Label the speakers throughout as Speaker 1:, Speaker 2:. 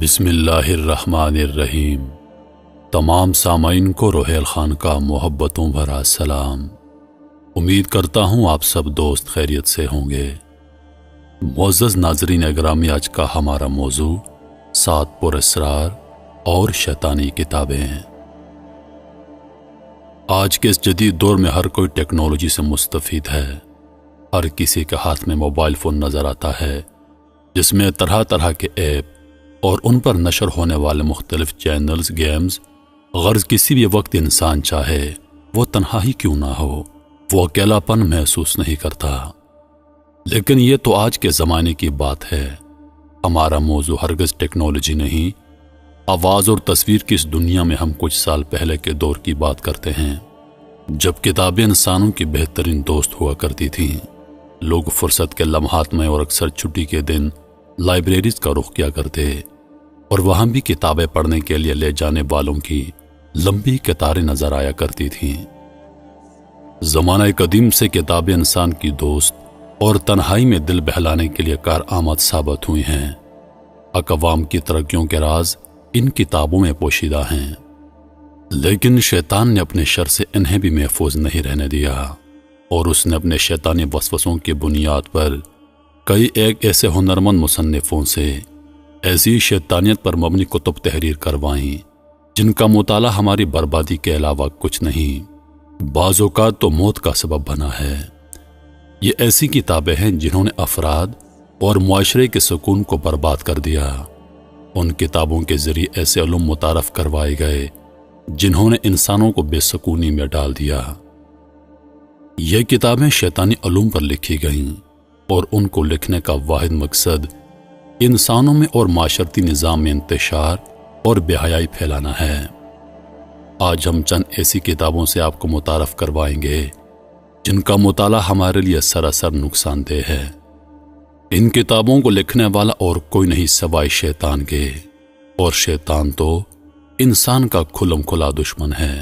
Speaker 1: بسم اللہ الرحمن الرحیم۔ تمام سامعین کو روحیل خان کا محبتوں بھرا سلام۔ امید کرتا ہوں آپ سب دوست خیریت سے ہوں گے۔ معزز ناظرین اگرامی، آج کا ہمارا موضوع 7 پر اسرار اور شیطانی کتابیں ہیں۔ آج کے اس جدید دور میں ہر کوئی ٹیکنالوجی سے مستفید ہے۔ ہر کسی کے ہاتھ میں موبائل فون نظر آتا ہے، جس میں طرح طرح کے ایپ اور ان پر نشر ہونے والے مختلف چینلز، گیمز۔ غرض کسی بھی وقت انسان چاہے وہ تنہا ہی کیوں نہ ہو، وہ اکیلا پن محسوس نہیں کرتا۔ لیکن یہ تو آج کے زمانے کی بات ہے۔ ہمارا موضوع ہرگز ٹیکنالوجی نہیں، آواز اور تصویر کی اس دنیا میں ہم کچھ سال پہلے کے دور کی بات کرتے ہیں، جب کتابیں انسانوں کی بہترین دوست ہوا کرتی تھیں۔ لوگ فرصت کے لمحات میں اور اکثر چھٹی کے دن لائبریریز کا رخ کیا کرتے، اور وہاں بھی کتابیں پڑھنے کے لیے لے جانے والوں کی لمبی قطاریں نظر آیا کرتی تھیں۔ زمانہ قدیم سے کتابیں انسان کی دوست اور تنہائی میں دل بہلانے کے لیے کارآمد ثابت ہوئی ہیں۔ اقوام کی ترقیوں کے راز ان کتابوں میں پوشیدہ ہیں، لیکن شیطان نے اپنے شر سے انہیں بھی محفوظ نہیں رہنے دیا، اور اس نے اپنے شیطانی وسوسوں کی بنیاد پر کئی ایک ایسے ہنرمند مصنفوں سے ایسی شیطانیت پر مبنی کتب تحریر کروائیں جن کا مطالعہ ہماری بربادی کے علاوہ کچھ نہیں، بعض اوقات تو موت کا سبب بنا ہے۔ یہ ایسی کتابیں ہیں جنہوں نے افراد اور معاشرے کے سکون کو برباد کر دیا۔ ان کتابوں کے ذریعے ایسے علوم متعارف کروائے گئے جنہوں نے انسانوں کو بے سکونی میں ڈال دیا۔ یہ کتابیں شیطانی علوم پر لکھی گئیں، اور ان کو لکھنے کا واحد مقصد انسانوں میں اور معاشرتی نظام میں انتشار اور بے حیائی پھیلانا ہے۔ آج ہم چند ایسی کتابوں سے آپ کو متعارف کروائیں گے جن کا مطالعہ ہمارے لیے سراسر نقصان دہ ہے۔ ان کتابوں کو لکھنے والا اور کوئی نہیں سوائے شیطان کے، اور شیطان تو انسان کا کھلم کھلا دشمن ہے۔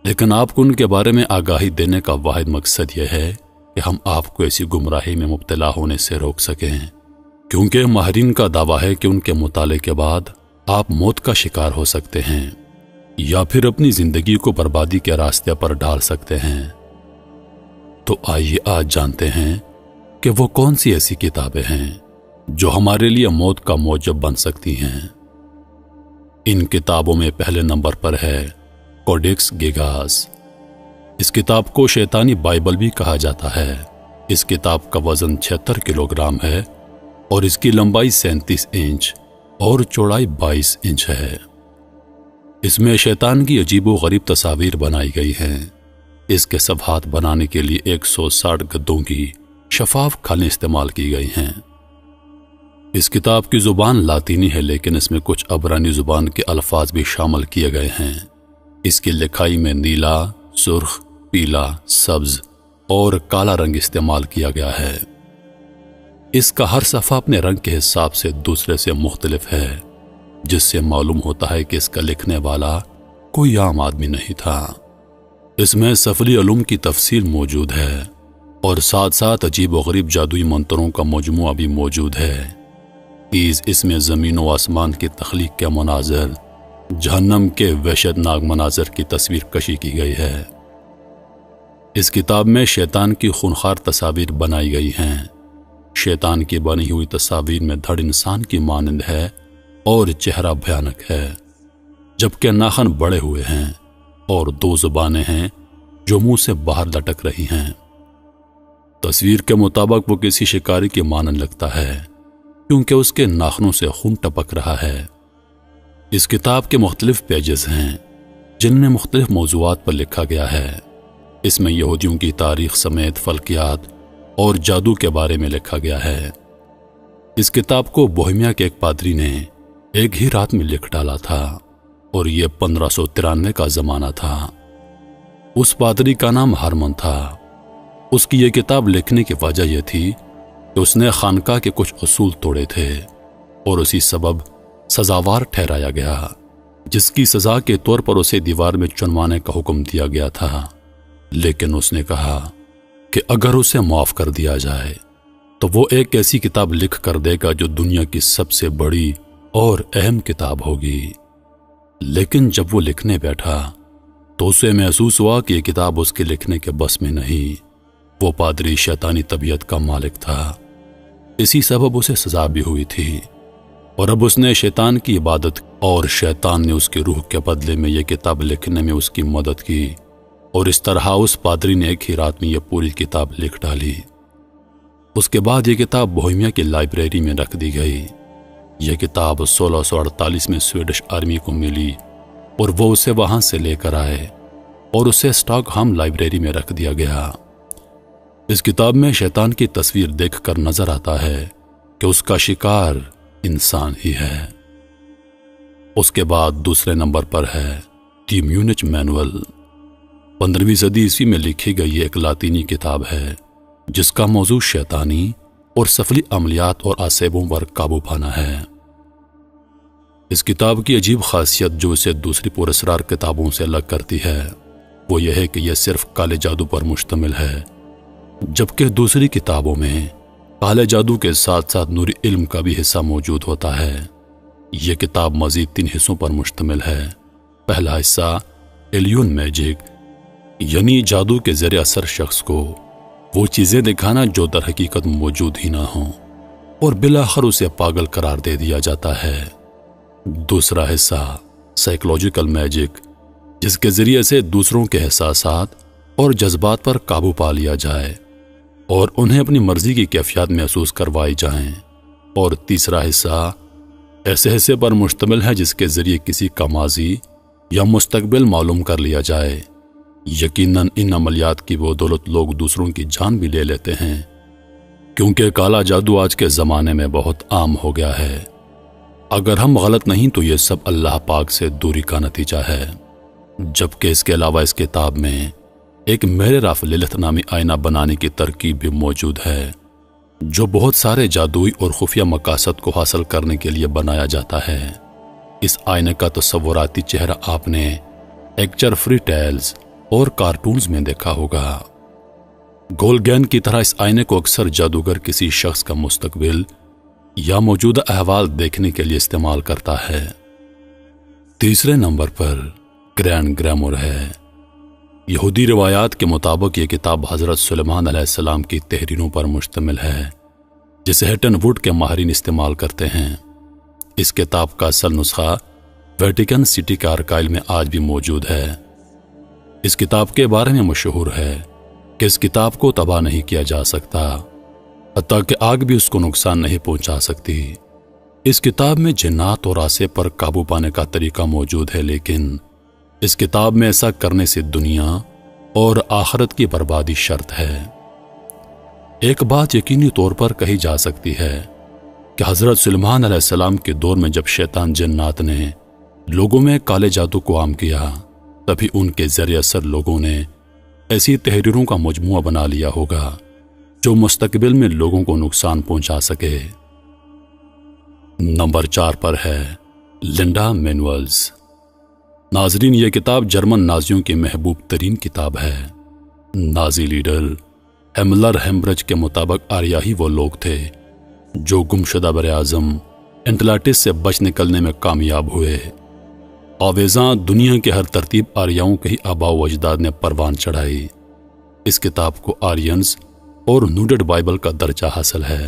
Speaker 1: لیکن آپ کو ان کے بارے میں آگاہی دینے کا واحد مقصد یہ ہے کہ ہم آپ کو ایسی گمراہی میں مبتلا ہونے سے روک سکیں، کیونکہ ماہرین کا دعویٰ ہے کہ ان کے مطالعے کے بعد آپ موت کا شکار ہو سکتے ہیں، یا پھر اپنی زندگی کو بربادی کے راستے پر ڈال سکتے ہیں۔ تو آئیے آج جانتے ہیں کہ وہ کون سی ایسی کتابیں ہیں جو ہمارے لیے موت کا موجب بن سکتی ہیں۔ ان کتابوں میں پہلے نمبر پر ہے کوڈیکس گیگاس۔ اس کتاب کو شیطانی بائبل بھی کہا جاتا ہے۔ اس کتاب کا وزن 76 کلو گرام ہے، اور اس کی لمبائی 37 انچ اور چوڑائی 22 انچ ہے۔ اس میں شیطان کی عجیب و غریب تصاویر بنائی گئی ہیں۔ اس کے صفحات بنانے کے لیے 160 گدوں کی شفاف کھالیں استعمال کی گئی ہیں۔ اس کتاب کی زبان لاطینی ہے، لیکن اس میں کچھ عبرانی زبان کے الفاظ بھی شامل کیے گئے ہیں۔ اس کی لکھائی میں نیلا، سرخ، پیلا، سبز اور کالا رنگ استعمال کیا گیا ہے۔ اس کا ہر صفحہ اپنے رنگ کے حساب سے دوسرے سے مختلف ہے، جس سے معلوم ہوتا ہے کہ اس کا لکھنے والا کوئی عام آدمی نہیں تھا۔ اس میں سفلی علوم کی تفصیل موجود ہے، اور ساتھ ساتھ عجیب و غریب جادوئی منتروں کا مجموعہ بھی موجود ہے۔ اس میں زمین و آسمان کی تخلیق کے مناظر، جہنم کے وحشت ناک مناظر کی تصویر کشی کی گئی ہے۔ اس کتاب میں شیطان کی خونخوار تصاویر بنائی گئی ہیں۔ شیطان کی بنی ہوئی تصاویر میں دھڑ انسان کی مانند ہے اور چہرہ بھیانک ہے، جبکہ ناخن بڑے ہوئے ہیں، اور 2 زبانیں ہیں جو منہ سے باہر لٹک رہی ہیں۔ تصویر کے مطابق وہ کسی شکاری کی مانند لگتا ہے، کیونکہ اس کے ناخنوں سے خون ٹپک رہا ہے۔ اس کتاب کے مختلف پیجز ہیں جن میں مختلف موضوعات پر لکھا گیا ہے۔ اس میں یہودیوں کی تاریخ سمیت فلکیات اور جادو کے بارے میں لکھا گیا ہے۔ اس کتاب کو بوہیمیا کے ایک پادری نے ایک ہی رات میں لکھ ڈالا تھا، اور یہ 1593 کا زمانہ تھا۔ اس پادری کا نام ہارمن تھا۔ اس کی یہ کتاب لکھنے کی وجہ یہ تھی کہ اس نے خانقاہ کے کچھ اصول توڑے تھے، اور اسی سبب سزاوار ٹھہرایا گیا، جس کی سزا کے طور پر اسے دیوار میں چنوانے کا حکم دیا گیا تھا۔ لیکن اس نے کہا کہ اگر اسے معاف کر دیا جائے تو وہ ایک ایسی کتاب لکھ کر دے گا جو دنیا کی سب سے بڑی اور اہم کتاب ہوگی، لیکن جب وہ لکھنے بیٹھا تو اسے محسوس ہوا کہ یہ کتاب اس کے لکھنے کے بس میں نہیں۔ وہ پادری شیطانی طبیعت کا مالک تھا، اسی سبب اسے سزا بھی ہوئی تھی، اور اب اس نے شیطان کی عبادت اور شیطان نے اس کی روح کے بدلے میں یہ کتاب لکھنے میں اس کی مدد کی، اور اس طرح اس پادری نے ایک ہی رات میں یہ پوری کتاب لکھ ڈالی۔ اس کے بعد یہ کتاب بوہیمیا کی لائبریری میں رکھ دی گئی۔ یہ کتاب 1648 میں سویڈش آرمی کو ملی اور وہ اسے وہاں سے لے کر آئے اور اسے اسٹاک ہوم لائبریری میں رکھ دیا گیا۔ اس کتاب میں شیطان کی تصویر دیکھ کر نظر آتا ہے کہ اس کا شکار انسان ہی ہے۔ اس کے بعد دوسرے نمبر پر ہے دی میونچ مینول۔ 15ویں صدی عیسوی میں لکھی گئی ایک لاطینی کتاب ہے جس کا موضوع شیطانی اور سفلی عملیات اور آسیبوں پر قابو پانا ہے۔ اس کتاب کی عجیب خاصیت جو اسے دوسری پراسرار کتابوں سے الگ کرتی ہے وہ یہ ہے کہ یہ صرف کالے جادو پر مشتمل ہے، جبکہ دوسری کتابوں میں کالے جادو کے ساتھ ساتھ نوری علم کا بھی حصہ موجود ہوتا ہے۔ یہ کتاب مزید 3 حصوں پر مشتمل ہے۔ پہلا حصہ ایلیون میجک، یعنی جادو کے زیر اثر شخص کو وہ چیزیں دکھانا جو در حقیقت موجود ہی نہ ہوں، اور بالآخر اسے پاگل قرار دے دیا جاتا ہے۔ دوسرا حصہ سائیکولوجیکل میجک، جس کے ذریعے سے دوسروں کے احساسات اور جذبات پر قابو پا لیا جائے اور انہیں اپنی مرضی کی کیفیات محسوس کروائی جائیں۔ اور تیسرا حصہ ایسے حصے پر مشتمل ہے جس کے ذریعے کسی کا ماضی یا مستقبل معلوم کر لیا جائے۔ یقیناً ان عملیات کی بدولت لوگ دوسروں کی جان بھی لے لیتے ہیں، کیونکہ کالا جادو آج کے زمانے میں بہت عام ہو گیا ہے۔ اگر ہم غلط نہیں تو یہ سب اللہ پاک سے دوری کا نتیجہ ہے۔ جبکہ اس کے علاوہ اس کتاب میں ایک میرر آف للت نامی آئینہ بنانے کی ترکیب بھی موجود ہے، جو بہت سارے جادوئی اور خفیہ مقاصد کو حاصل کرنے کے لیے بنایا جاتا ہے۔ اس آئینے کا تصوراتی چہرہ آپ نے ایکچر فری ٹیلز اور کارٹونز میں دیکھا ہوگا۔ گولگین کی طرح اس آئینے کو اکثر جادوگر کسی شخص کا مستقبل یا موجودہ احوال دیکھنے کے لیے استعمال کرتا ہے۔ تیسرے نمبر پر گرینڈ گرامر ہے۔ یہودی روایات کے مطابق یہ کتاب حضرت سلیمان علیہ السلام کی تحریروں پر مشتمل ہے، جسے ہیٹن ووڈ کے ماہرین استعمال کرتے ہیں۔ اس کتاب کا اصل نسخہ ویٹیکن سٹی کے آرکائیو میں آج بھی موجود ہے۔ اس کتاب کے بارے میں مشہور ہے کہ اس کتاب کو تباہ نہیں کیا جا سکتا، حتیٰ کہ آگ بھی اس کو نقصان نہیں پہنچا سکتی۔ اس کتاب میں جنات اور آسے پر قابو پانے کا طریقہ موجود ہے، لیکن اس کتاب میں ایسا کرنے سے دنیا اور آخرت کی بربادی شرط ہے۔ ایک بات یقینی طور پر کہی جا سکتی ہے کہ حضرت سلیمان علیہ السلام کے دور میں جب شیطان جنات نے لوگوں میں کالے جادو کو عام کیا، تبھی ان کے ذریعے اثر لوگوں نے ایسی تحریروں کا مجموعہ بنا لیا ہوگا جو مستقبل میں لوگوں کو نقصان پہنچا سکے۔ نمبر 4 پر ہے لنڈا مینولز۔ ناظرین، یہ کتاب جرمن نازیوں کی محبوب ترین کتاب ہے۔ نازی لیڈر ہیملر ہیمبرج کے مطابق آریائی وہ لوگ تھے جو گمشدہ براعظم انٹلانٹس سے بچ نکلنے میں کامیاب ہوئے۔ آویزاں دنیا کے ہر ترتیب آریاؤں کے ہی آباء و اجداد نے پروان چڑھائی۔ اس کتاب کو آرینز اور نوڈڈ بائبل کا درجہ حاصل ہے۔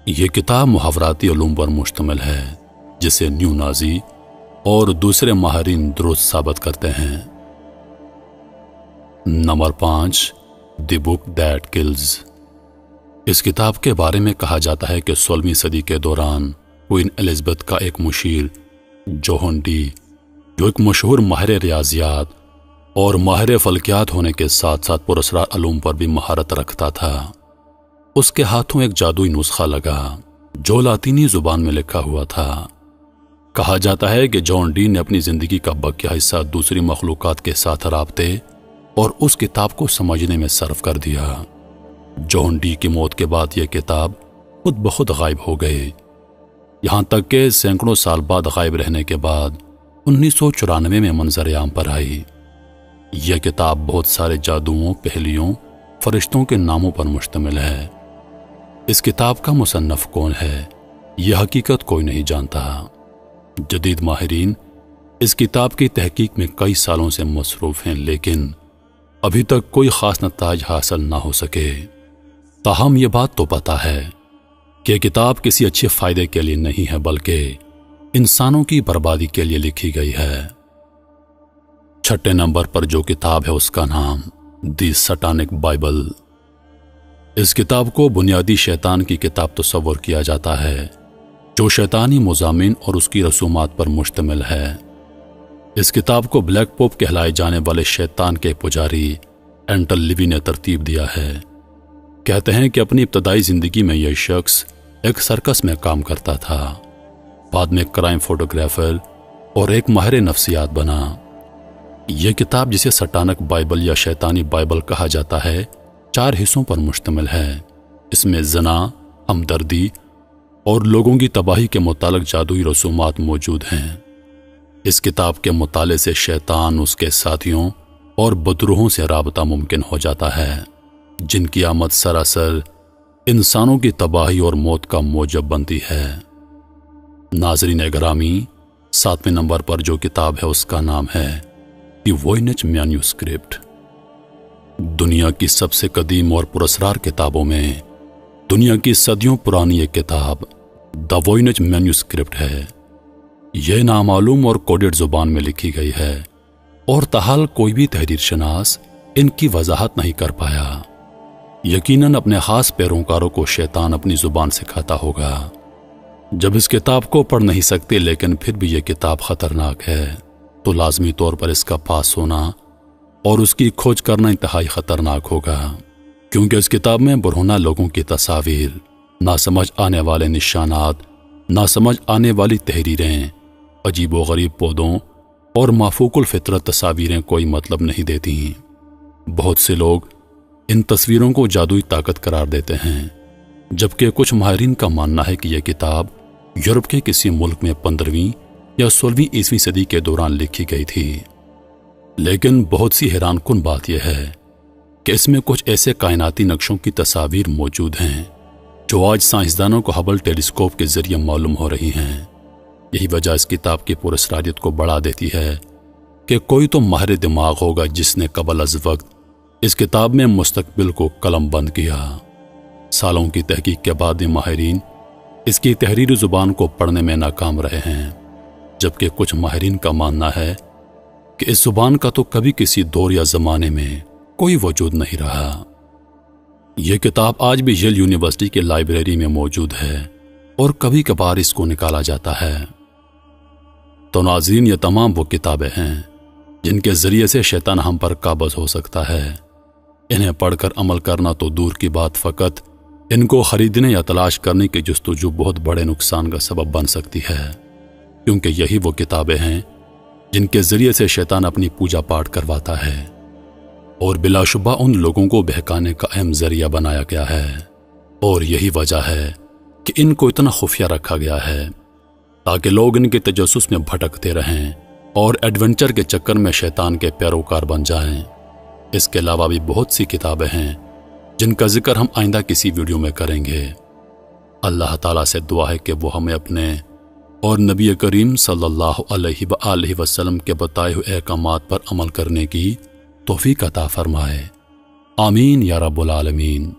Speaker 1: یہ کتاب محاوراتی علوم پر مشتمل ہے جسے نیو نازی اور دوسرے ماہرین درست ثابت کرتے ہیں۔ نمبر 5 دی بک دیٹ کلز۔ اس کتاب کے بارے میں کہا جاتا ہے کہ 16ویں صدی کے دوران کوئین الزبتھ کا ایک مشیر جوہن ڈی، جو ایک مشہور ماہر ریاضیات اور ماہر فلکیات ہونے کے ساتھ ساتھ پراسرار علوم پر بھی مہارت رکھتا تھا، اس کے ہاتھوں ایک جادوئی نسخہ لگا جو لاطینی زبان میں لکھا ہوا تھا۔ کہا جاتا ہے کہ جان ڈی نے اپنی زندگی کا بقیہ حصہ دوسری مخلوقات کے ساتھ رابطے اور اس کتاب کو سمجھنے میں صرف کر دیا۔ جان ڈی کی موت کے بعد یہ کتاب خود بخود غائب ہو گئی، یہاں تک کہ سینکڑوں سال بعد غائب رہنے کے بعد 1994 میں منظر عام پر آئی۔ یہ کتاب بہت سارے جادوؤں، پہلیوں، فرشتوں کے ناموں پر مشتمل ہے۔ اس کتاب کا مصنف کون ہے یہ حقیقت کوئی نہیں جانتا۔ جدید ماہرین اس کتاب کی تحقیق میں کئی سالوں سے مصروف ہیں، لیکن ابھی تک کوئی خاص نتائج حاصل نہ ہو سکے۔ تاہم یہ بات تو پتہ ہے کہ یہ کتاب کسی اچھے فائدے کے لیے نہیں ہے، بلکہ انسانوں کی بربادی کے لیے لکھی گئی ہے۔ 6 نمبر پر جو کتاب ہے اس کا نام دی سٹانک بائبل۔ اس کتاب کو بنیادی شیطان کی کتاب تصور کیا جاتا ہے، جو شیطانی مضامین اور اس کی رسومات پر مشتمل ہے۔ اس کتاب کو بلیک پوپ کہلائے جانے والے شیطان کے پجاری اینٹل لیوی نے ترتیب دیا ہے۔ کہتے ہیں کہ اپنی ابتدائی زندگی میں یہ شخص ایک سرکس میں کام کرتا تھا، بعد میں کرائم فوٹوگرافر اور ایک ماہر نفسیات بنا۔ یہ کتاب، جسے سٹانک بائبل یا شیطانی بائبل کہا جاتا ہے، 4 حصوں پر مشتمل ہے۔ اس میں زنا، ہمدردی اور لوگوں کی تباہی کے متعلق جادوئی رسومات موجود ہیں۔ اس کتاب کے مطالعے سے شیطان، اس کے ساتھیوں اور بدروحوں سے رابطہ ممکن ہو جاتا ہے، جن کی آمد سراسر انسانوں کی تباہی اور موت کا موجب بنتی ہے۔ ناظرین گرامی، 7ویں نمبر پر جو کتاب ہے اس کا نام ہے دی ووینچ مینوسکرپٹ۔ دنیا کی سب سے قدیم اور پراسرار کتابوں میں دنیا کی صدیوں پرانی ایک کتاب دی ووینچ مینوسکرپٹ ہے۔ یہ نامعلوم اور کوڈڈ زبان میں لکھی گئی ہے، اور تاحال کوئی بھی تحریر شناس ان کی وضاحت نہیں کر پایا۔ یقیناً اپنے خاص پیروکاروں کو شیطان اپنی زبان سکھاتا ہوگا۔ جب اس کتاب کو پڑھ نہیں سکتے لیکن پھر بھی یہ کتاب خطرناک ہے، تو لازمی طور پر اس کا پاس ہونا اور اس کی کھوج کرنا انتہائی خطرناک ہوگا، کیونکہ اس کتاب میں برہنہ لوگوں کی تصاویر، ناسمجھ آنے والے نشانات، ناسمجھ آنے والی تحریریں، عجیب و غریب پودوں اور مافوق الفطرت تصاویریں کوئی مطلب نہیں دیتی۔ بہت سے لوگ ان تصویروں کو جادوئی طاقت قرار دیتے ہیں، جبکہ کچھ ماہرین کا ماننا ہے کہ یہ کتاب یورپ کے کسی ملک میں 15ویں یا 16ویں عیسوی صدی کے دوران لکھی گئی تھی۔ لیکن بہت سی حیران کن بات یہ ہے کہ اس میں کچھ ایسے کائناتی نقشوں کی تصاویر موجود ہیں جو آج سائنسدانوں کو ہبل ٹیلیسکوپ کے ذریعے معلوم ہو رہی ہیں۔ یہی وجہ اس کتاب کی پراسراریت کو بڑھا دیتی ہے کہ کوئی تو ماہر دماغ ہوگا جس نے قبل از وقت اس کتاب میں مستقبل کو قلم بند کیا۔ سالوں کی تحقیق کے بعد یہ ماہرین اس کی تحریری زبان کو پڑھنے میں ناکام رہے ہیں، جبکہ کچھ ماہرین کا ماننا ہے کہ اس زبان کا تو کبھی کسی دور یا زمانے میں کوئی وجود نہیں رہا۔ یہ کتاب آج بھی ییل یونیورسٹی کے لائبریری میں موجود ہے اور کبھی کبھار اس کو نکالا جاتا ہے۔ تو ناظرین، یہ تمام وہ کتابیں ہیں جن کے ذریعے سے شیطان ہم پر قابض ہو سکتا ہے۔ انہیں پڑھ کر عمل کرنا تو دور کی بات، فقط ان کو خریدنے یا تلاش کرنے کی جستجو بہت بڑے نقصان کا سبب بن سکتی ہے، کیونکہ یہی وہ کتابیں ہیں جن کے ذریعے سے شیطان اپنی پوجا پاٹ کرواتا ہے، اور بلا شبہ ان لوگوں کو بہکانے کا اہم ذریعہ بنایا گیا ہے۔ اور یہی وجہ ہے کہ ان کو اتنا خفیہ رکھا گیا ہے تاکہ لوگ ان کے تجسس میں بھٹکتے رہیں اور ایڈونچر کے چکر میں شیطان کے پیروکار بن جائیں۔ اس کے علاوہ بھی بہت سی کتابیں ہیں جن کا ذکر ہم آئندہ کسی ویڈیو میں کریں گے۔ اللہ تعالیٰ سے دعا ہے کہ وہ ہمیں اپنے اور نبی کریم صلی اللہ علیہ وآلہ وسلم کے بتائے ہوئے احکامات پر عمل کرنے کی توفیق عطا فرمائے۔ آمین یا رب العالمین۔